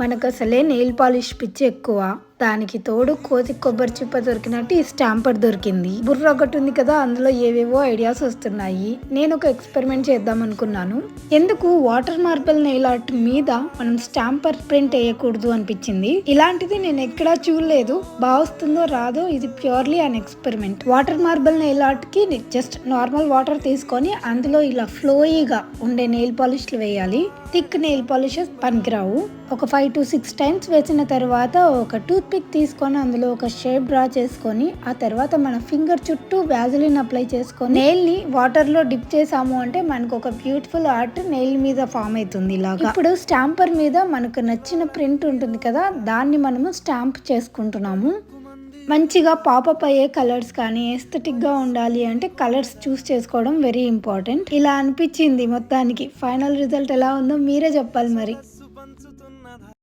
మనకు అసలే nail polish పిచ్చి ఎక్కువ. దానికి తోడు కోతి కొబ్బరి చిప్ప దొరికినట్టు ఈ స్టాంపర్ దొరికింది. బుర్ర ఒకటి ఉంది కదా, అందులో ఏవేవో ఐడియాస్ వస్తున్నాయి. నేను ఒక ఎక్స్పెరిమెంట్ చేద్దాం అనుకున్నాను. ఎందుకు వాటర్ మార్బుల్ నెయిల్ ఆర్ట్ మీద మనం స్టాంపర్ ప్రింట్ వేయకూడదు అనిపించింది. ఇలాంటిది నేను ఎక్కడా చూడలేదు. బాగా వస్తుందో రాదో, ఇది purely an experiment. Water marble nail art కి జస్ట్ నార్మల్ వాటర్ తీసుకొని అందులో ఇలా ఫ్లోయిగా ఉండే నెయిల్ పాలిష్లు వేయాలి. థిక్ నెయిల్ పాలిషెస్ పనికిరావు. ఒక 5 to 6 టైమ్స్ వేసిన తర్వాత ఒక టూత్ పిక్ తీసుకొని అందులో ఒక షేప్ డ్రా చేసుకొని ఆ తర్వాత మన ఫింగర్ చుట్టూ వ్యాజిలిన్ అప్లై చేసుకొని నెయిల్ ని వాటర్ లో డిప్ చేసాము అంటే మనకు ఒక బ్యూటిఫుల్ ఆర్ట్ నెయిల్ మీద ఫామ్ అవుతుంది. ఇలాగా ఇప్పుడు స్టాంపర్ మీద మనకు నచ్చిన ప్రింట్ ఉంటుంది కదా, దాన్ని మనము స్టాంప్ చేసుకుంటున్నాము. మంచిగా పాపప్ అయ్యే కలర్స్ కానీ ఎస్థెటిక్ గా ఉండాలి అంటే కలర్స్ చూస్ చేసుకోవడం వెరీ ఇంపార్టెంట్. ఇలా అనిపించింది మొత్తానికి. ఫైనల్ రిజల్ట్ ఎలా ఉందో మీరే చెప్పాలి మరి.